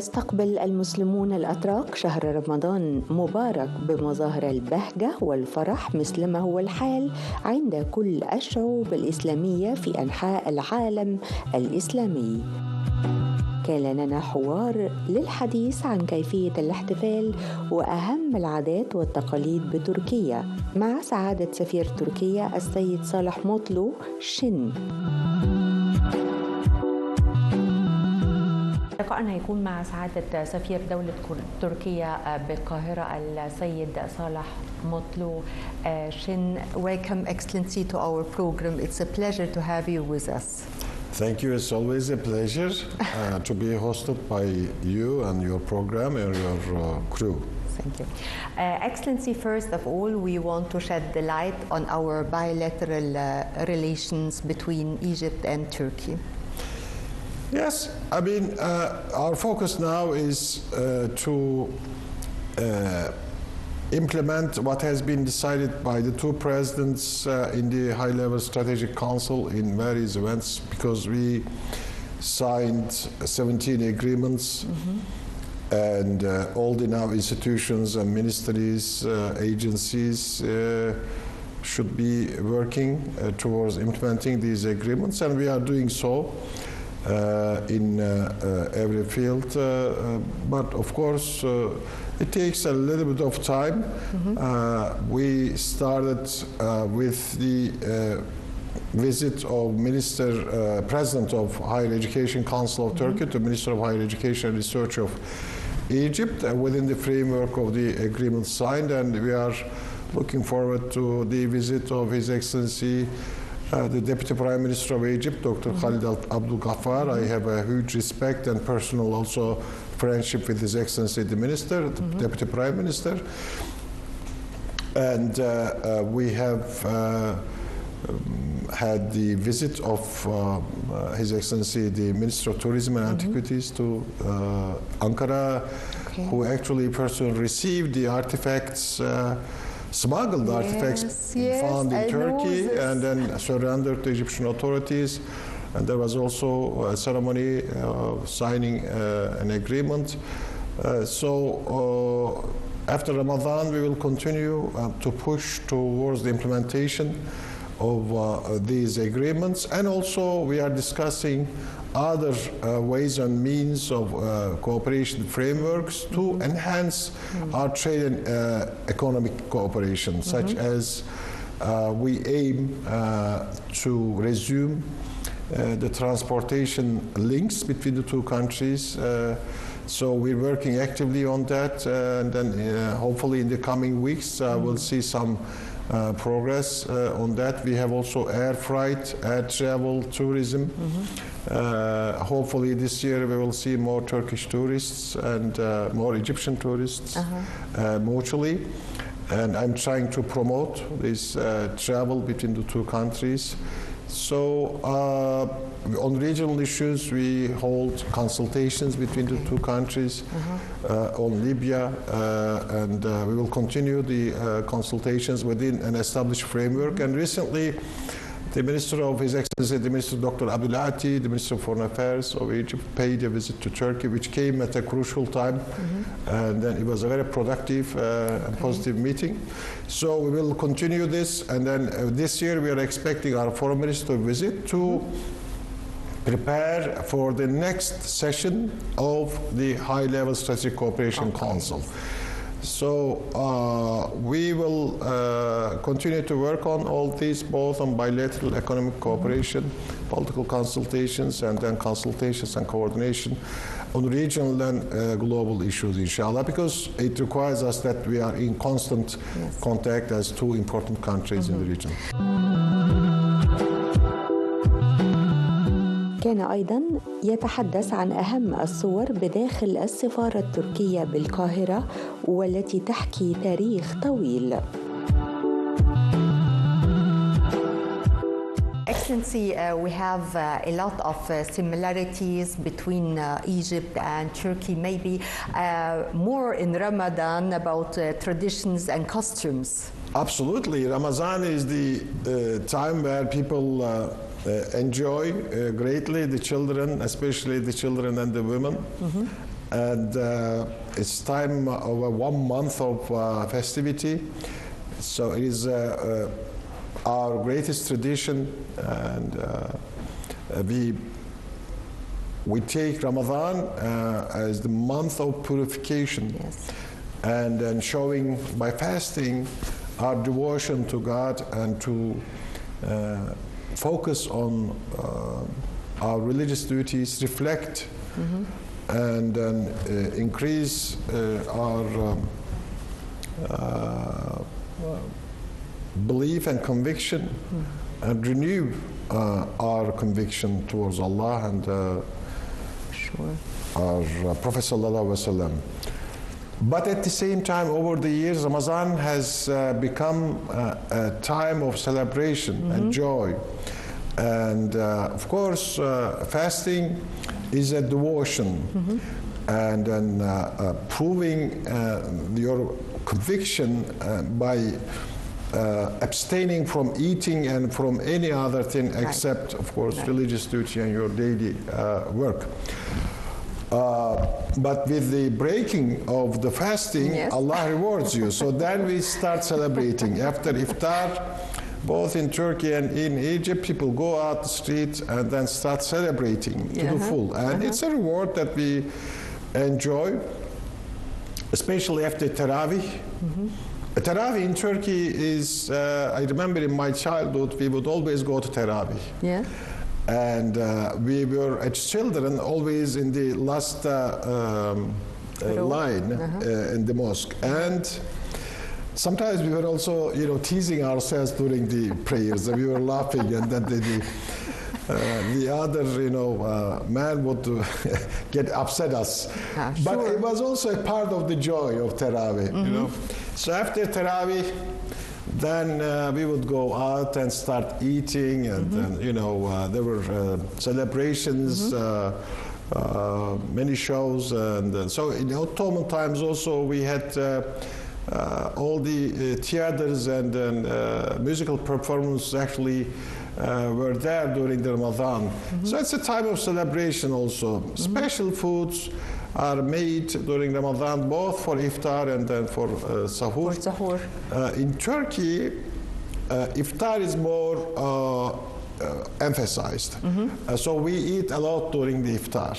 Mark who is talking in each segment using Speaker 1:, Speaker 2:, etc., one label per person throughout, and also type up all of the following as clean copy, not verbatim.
Speaker 1: يستقبل المسلمون الأتراك شهر رمضان مبارك بمظاهر البهجة والفرح مثلما هو الحال عند كل الشعوب الإسلامية في أنحاء العالم الإسلامي. كان لنا حوار للحديث عن كيفية الاحتفال وأهم العادات والتقاليد بتركيا مع سعادة سفير تركيا السيد صالح مطلو شن. لقاءنا هيكون مع سعادة سفير دولة تركيا بالقاهرة السيد صالح مطلو شن. Welcome, Excellency, to our program. It's a pleasure to have you with us.
Speaker 2: Thank you. It's always a pleasure to be hosted by you and your program and your crew.
Speaker 1: Thank you. Excellency, first of all, we want to shed the light on our bilateral relations between Egypt and Turkey.
Speaker 2: Yes, I mean, our focus now is to implement what has been decided by the two presidents in the high-level strategic council in various events, because we signed 17 agreements, and all the now institutions and ministries, agencies should be working towards implementing these agreements, and we are doing so in every field, but of course it takes a little bit of time. We started with the visit of President of Higher Education Council of Turkey to Minister of Higher Education and Research of Egypt within the framework of the agreement signed, and we are looking forward to the visit of His Excellency the Deputy Prime Minister of Egypt, Dr. Khalid Abdul Ghaffar. I have a huge respect and personal also friendship with His Excellency the Minister, the Deputy Prime Minister. And we have had the visit of His Excellency the Minister of Tourism and Antiquities to Ankara, who actually personally received the artifacts, smuggled artifacts found in Turkey and then surrendered to Egyptian authorities. And there was also a ceremony signing an agreement. So after Ramadan, we will continue to push towards the implementation of these agreements. And also we are discussing other ways and means of cooperation frameworks to enhance our trade and economic cooperation, such as we aim to resume the transportation links between the two countries. So we're working actively on that, and then hopefully in the coming weeks we'll see some progress on that. We have also air freight, air travel, tourism. Hopefully this year we will see more Turkish tourists and more Egyptian tourists mutually. And I'm trying to promote this travel between the two countries. So on regional issues, we hold consultations between the two countries on Libya, and we will continue the consultations within an established framework. And recently, the Minister of His Excellency, the Minister Dr. Abdulati, the Minister of Foreign Affairs of Egypt, paid a visit to Turkey, which came at a crucial time, and then it was a very productive and positive meeting. So we will continue this, and then this year we are expecting our Foreign Minister to visit to prepare for the next session of the High-Level Strategic Cooperation Council. So we will continue to work on all these, both on bilateral economic cooperation, political consultations, and then consultations and coordination on regional and global issues, inshallah, because it requires us that we are in constant contact as two important countries in the region.
Speaker 1: كان أيضاً يتحدث عن أهم الصور بداخل السفارة التركية بالقاهرة والتي تحكي تاريخ طويل. Excellency, we have a lot of similarities between Egypt and Turkey, maybe more in Ramadan about traditions and costumes.
Speaker 2: Absolutely. Ramadan is the time where people enjoy greatly, the children, especially the children and the women. and it's time of 1 month of festivity. So it is our greatest tradition, and we take Ramadan as the month of purification,
Speaker 1: Yes.
Speaker 2: and showing by fasting our devotion to God and to focus on our religious duties, reflect, and increase our belief and conviction, and renew our conviction towards Allah and
Speaker 1: Sure.
Speaker 2: our Prophet Sallallahu Alaihi Wasallam. But at the same time, over the years, Ramadan has become a time of celebration and joy. And of course, fasting is a devotion, and proving your conviction by abstaining from eating and from any other thing except, of course, religious duty and your daily work. But with the breaking of the fasting,
Speaker 1: Yes.
Speaker 2: Allah rewards you. So then we start celebrating. After iftar, both in Turkey and in Egypt, people go out the street and then start celebrating to the full. And it's a reward that we enjoy, especially after Tarawih. Tarawih in Turkey is, I remember in my childhood, we would always go to Tarawih.
Speaker 1: Yeah.
Speaker 2: And we were, as children, always in the last line in the mosque. And sometimes we were also, teasing ourselves during the prayers. We were laughing, and then the other, man would get upset us. But
Speaker 1: Sure.
Speaker 2: it was also a part of the joy of Tarawih, So after Tarawih, then we would go out and start eating, and then, there were celebrations, many shows, and so in Ottoman times also we had all the theaters and musical performances actually were there during the Ramadan. So it's a time of celebration also. Special foods are made during Ramadan, both for iftar and then for sahur.
Speaker 1: For sahur.
Speaker 2: In Turkey, iftar is more emphasized. So we eat a lot during the iftar.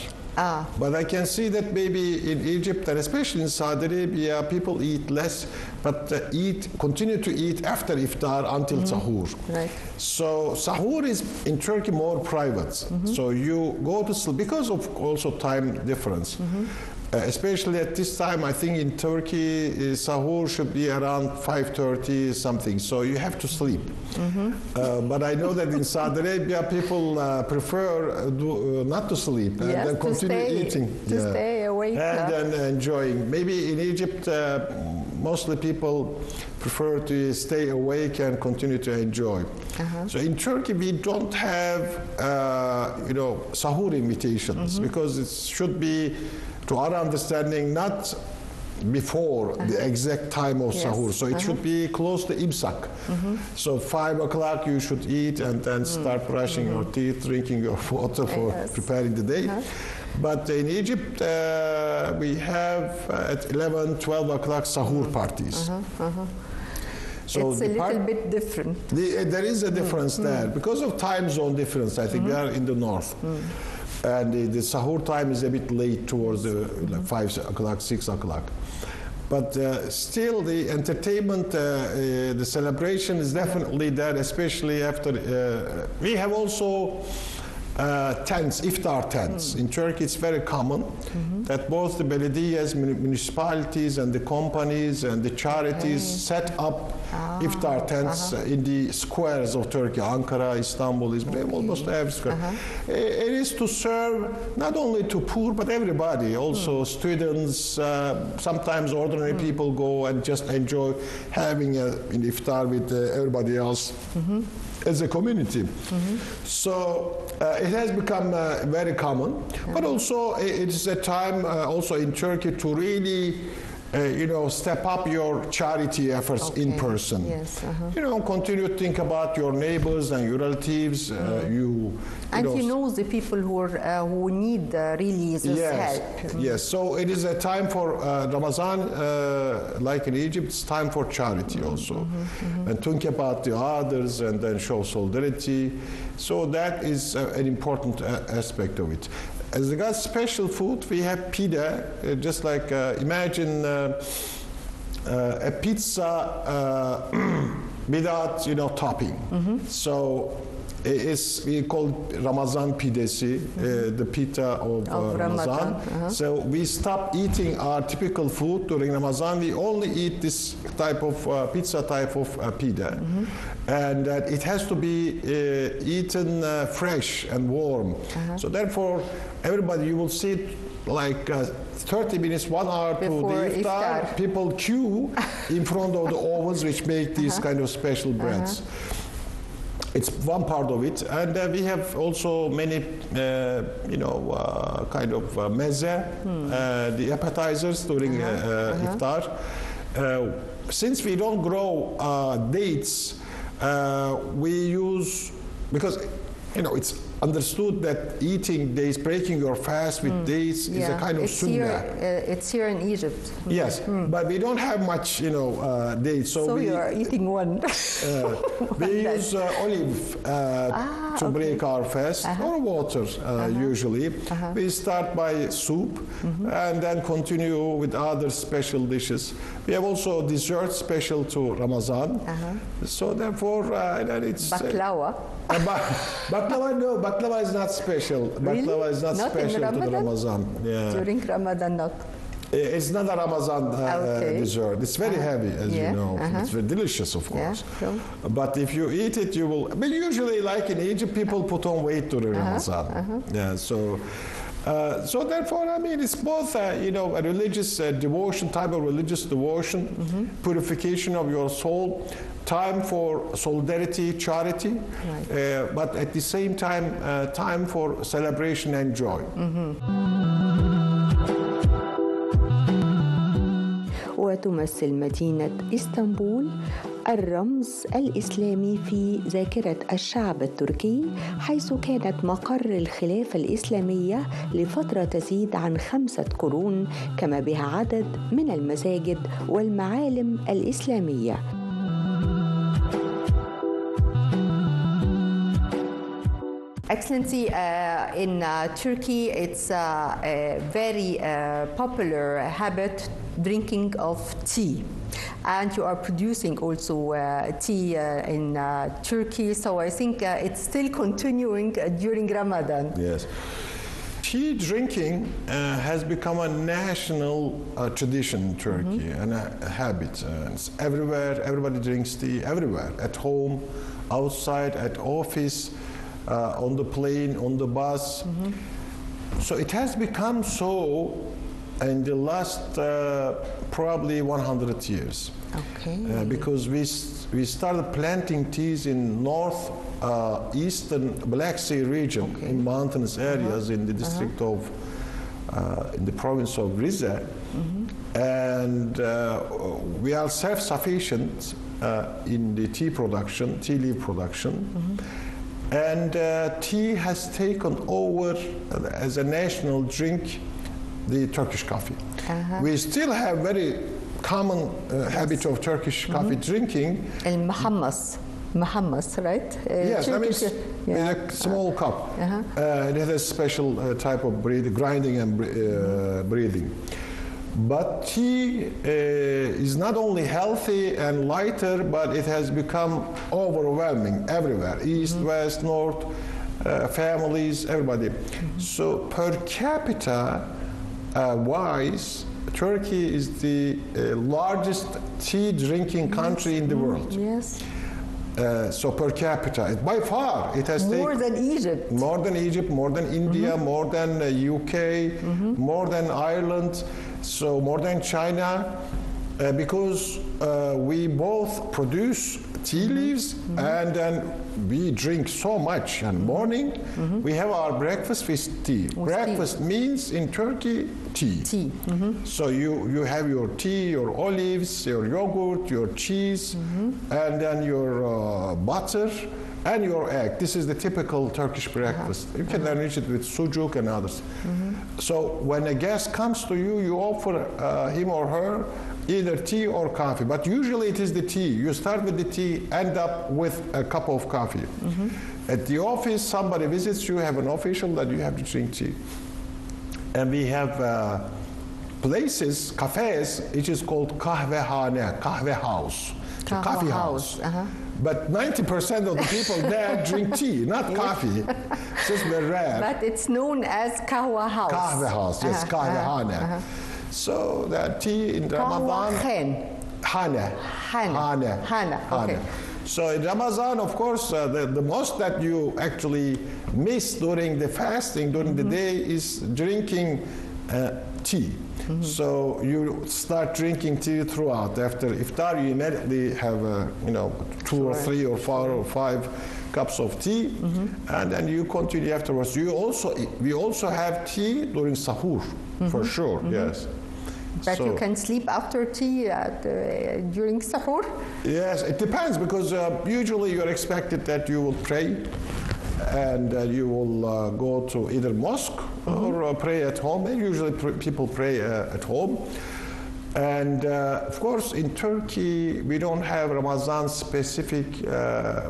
Speaker 2: But I can see that maybe in Egypt and especially in Saudi Arabia, people eat less, but continue to eat after iftar until sahur.
Speaker 1: Right.
Speaker 2: So sahur is in Turkey more private. So you go to sleep because of also time difference. Especially at this time, I think in Turkey, sahur should be around 5:30 something. So you have to sleep. But I know that in Saudi Arabia, people prefer not to sleep and then continue eating.
Speaker 1: To stay awake.
Speaker 2: And then enjoying. Maybe in Egypt, mostly people prefer to stay awake and continue to enjoy. So in Turkey, we don't have, sahur invitations because it should be, to our understanding, not before the exact time of sahur. So it should be close to imsak. So 5 o'clock you should eat and then start brushing your teeth, drinking your water for preparing the day. But in Egypt, we have at 11, 12 o'clock sahur parties. So
Speaker 1: it's a little bit different.
Speaker 2: There is a difference there because of time zone difference. I think we are in the north. And the sahur time is a bit late towards the 5 o'clock, 6 o'clock. But still the entertainment, the celebration is definitely there, especially after, we have also tents, iftar tents. In Turkey it's very common that both the belediyas, municipalities and the companies and the charities set up iftar tents in the squares of Turkey, Ankara, Istanbul, Izmir, almost every square. It is to serve not only to poor but everybody, also students, sometimes ordinary people go and just enjoy having an iftar with everybody else. As a community. So it has become very common, but also it is a time also in Turkey to really step up your charity efforts in person.
Speaker 1: Yes.
Speaker 2: Continue to think about your neighbors and your relatives.
Speaker 1: He knows the people who need really this help.
Speaker 2: Yes. So it is a time for Ramadan, like in Egypt, it's time for charity also, and think about the others and then show solidarity. So that is an important aspect of it. As regards special food, we have pita, just like imagine a pizza without topping. So we call it Ramazan pidesi, the pita of Ramadan. So we stop eating our typical food during Ramadan. We only eat this type of pizza type of pita. And it has to be eaten fresh and warm. So therefore, everybody, you will see it like 30 minutes, 1 hour before to the iftar. People queue in front of the ovens which make these kind of special breads. It's one part of it, and we have also many, kind of meze, the appetizers during iftar. Since we don't grow dates, we use, because it's understood that eating dates, breaking your fast with dates is a kind of sunnah.
Speaker 1: It's here in Egypt.
Speaker 2: Yes, but we don't have much, dates. So
Speaker 1: you are eating one.
Speaker 2: We use olive to break our fast, or water usually. We start by soup and then continue with other special dishes. We have also dessert special to Ramadan. So therefore, it's
Speaker 1: baklava.
Speaker 2: Baklava, no, baklava is not special. Baklava is not special to the Ramadan. Yeah.
Speaker 1: During Ramadan, not.
Speaker 2: It's not a Ramadan dessert. It's very heavy, as you know. It's very delicious, of course.
Speaker 1: Sure.
Speaker 2: But if you eat it, you will. But usually, like in Egypt, people put on weight during Ramadan. Yeah. So therefore, it's both, a religious devotion, type of religious devotion, purification of your soul, time for solidarity, charity, but at the same time, time for celebration and joy.
Speaker 1: وتمثل مدينة إسطنبول الرمز الإسلامي في ذاكرة الشعب التركي، حيث كانت مقر الخلافة الإسلامية لفترة تزيد عن 5 قرون، كما بها عدد من المساجد والمعالم الإسلامية. Excellency, in Turkey, it's a very popular habit drinking of tea. And you are producing also tea in Turkey, so I think it's still continuing during Ramadan.
Speaker 2: Yes. Tea drinking has become a national tradition in Turkey and a habit. It's everywhere, everybody drinks tea, everywhere, at home, outside, at office, on the plane, on the bus. So it has become so in the last probably 100 years.
Speaker 1: Okay.
Speaker 2: Because we started planting teas in eastern Black Sea region, in mountainous areas in the district of, in the province of Rize. And we are self-sufficient in the tea production, tea leaf production. And tea has taken over as a national drink the Turkish coffee. We still have very common habit of Turkish coffee drinking.
Speaker 1: المحمص, right?
Speaker 2: Yes, in a small cup. It has a special type of grinding and breathing. But tea is not only healthy and lighter, but it has become overwhelming everywhere, east, west, north, families, everybody. So per capita wise, Turkey is the largest tea drinking country in the world.
Speaker 1: Yes.
Speaker 2: So per capita, by far, it has
Speaker 1: more than Egypt.
Speaker 2: More than Egypt, more than India, more than UK, more than Ireland, so more than China. Because we both produce tea leaves, and then we drink so much. And morning, we have our breakfast with tea. Breakfast means in Turkey, tea. So you have your tea, your olives, your yogurt, your cheese, and then your butter and your egg. This is the typical Turkish breakfast. You can enrich it with sucuk and others. So when a guest comes to you, you offer him or her either tea or coffee, but usually it is the tea. You start with the tea, end up with a cup of coffee. At the office, somebody visits you, have an official that you have to drink tea. And we have places, cafes, which is called kahvehane, kahve house, coffee house. But 90% of the people there drink tea, not coffee. It's just very rare.
Speaker 1: But it's known as kahwa house.
Speaker 2: Kahve house, yes, kahvehane. So that tea in Ramadan. Hane.
Speaker 1: Okay.
Speaker 2: So in Ramadan, of course, the most that you actually miss during the fasting, during the day, is drinking tea. So you start drinking tea throughout. After iftar, you immediately have, 2 or 3 or 4 or 5 cups of tea, and then you continue afterwards. We also have tea during sahur, for sure. Yes.
Speaker 1: But you can sleep after tea during sahur?
Speaker 2: Yes, it depends, because usually you're expected that you will pray, and you will go to either mosque or pray at home. And usually people pray at home. And of course, in Turkey, we don't have Ramadan-specific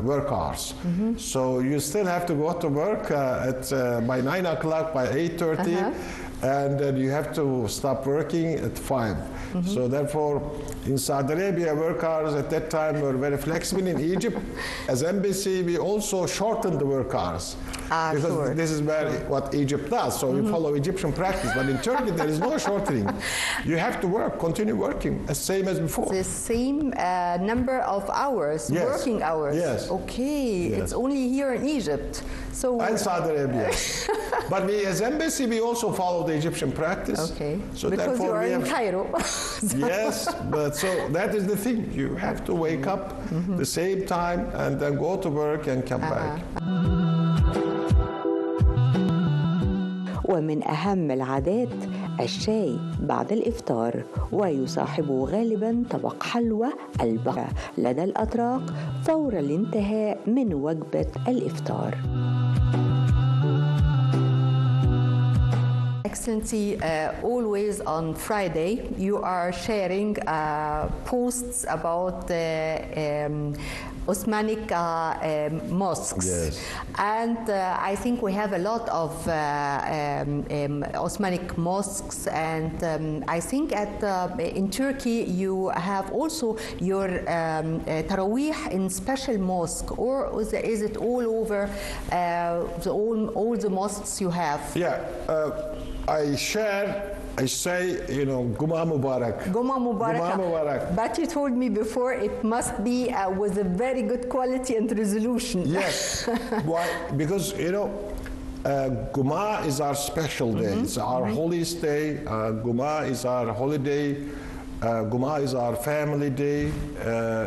Speaker 2: work hours. So you still have to go to work by 9 o'clock, by 8:30. And then you have to stop working at 5. So therefore, in Saudi Arabia, work hours at that time were very flexible. In Egypt, as embassy, we also shortened the work hours. Because this is what Egypt does, so we follow Egyptian practice. But in Turkey, there is no shortening. You have to work, continue working, as same as before.
Speaker 1: The same number of hours, working hours.
Speaker 2: Yes.
Speaker 1: Okay, it's only here in Egypt. So
Speaker 2: and Saudi Arabia. But we, as embassy, we also follow the Egyptian practice.
Speaker 1: Okay,
Speaker 2: so
Speaker 1: because you are in Cairo.
Speaker 2: Yes, but so that is the thing. You have to wake up the same time and then go to work and come back.
Speaker 1: ومن أهم العادات الشاي بعد الإفطار، ويصاحبه غالباً طبق حلوى البقرة لدى الأتراك فور الانتهاء من وجبة الإفطار. Excellency, always on Friday you are sharing posts about Osmanic mosques.
Speaker 2: Yes.
Speaker 1: And I think we have a lot of Osmanic mosques, and I think in Turkey you have also your Tarawih in special mosque, or is it all over all the mosques you have?
Speaker 2: Yeah, I say, Guma Mubarak.
Speaker 1: Guma Mubarak. But you told me before it must be with a very good quality and resolution.
Speaker 2: Yes. Why? Because, Guma is our special day. It's our holiest day. Guma is our holiday. Guma is our family day.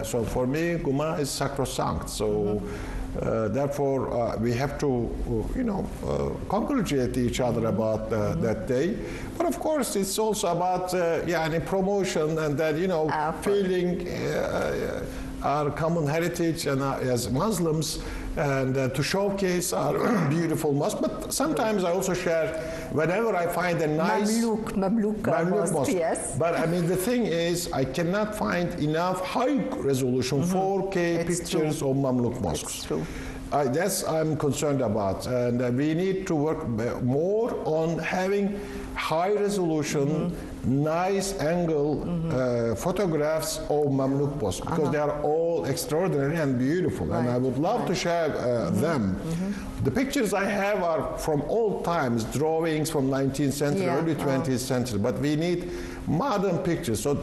Speaker 2: So for me, Guma is sacrosanct. So therefore, we have to, congratulate each other about that day. But of course, it's also about promotion and that, feeling our common heritage and as Muslims, and to showcase our beautiful mosque. But sometimes I also share whenever I find a nice
Speaker 1: Mamluk mosque. Yes.
Speaker 2: But I mean, the thing is, I cannot find enough high resolution 4K pictures of Mamluk mosques.
Speaker 1: It's true.
Speaker 2: I'm concerned about, and we need to work more on having high resolution, nice angle photographs of Mamluk mosques, because they are all extraordinary and beautiful, and I would love to share them. The pictures I have are from old times, drawings from 19th century, early 20th century, but we need modern pictures. So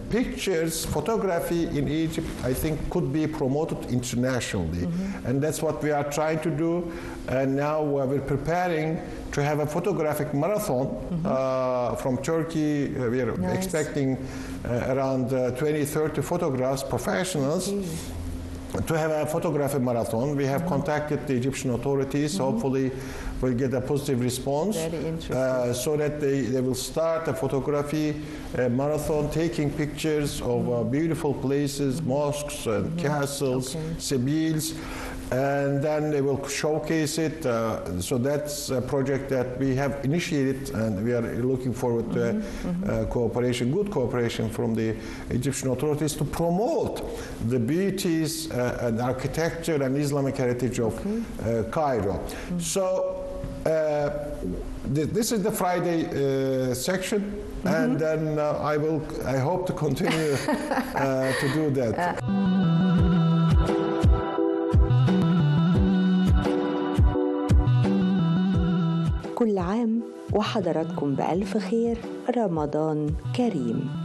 Speaker 2: pictures, photography in Egypt, I think, could be promoted internationally. And that's what we are trying to do. And now we're preparing to have a photographic marathon from Turkey. We are expecting around 20-30 photographs, professionals, to have a photographic marathon. We have contacted the Egyptian authorities. Hopefully we'll get a positive response.
Speaker 1: Very interesting.
Speaker 2: So that they will start a photography marathon, taking pictures of beautiful places, mosques and castles, Sibils, and then they will showcase it. So that's a project that we have initiated, and we are looking forward to cooperation, good cooperation from the Egyptian authorities to promote the beauties and architecture and Islamic heritage of Cairo. So this is the Friday section, and then I hope to continue to do that.
Speaker 1: كل عام وحضراتكم بألف خير، رمضان كريم.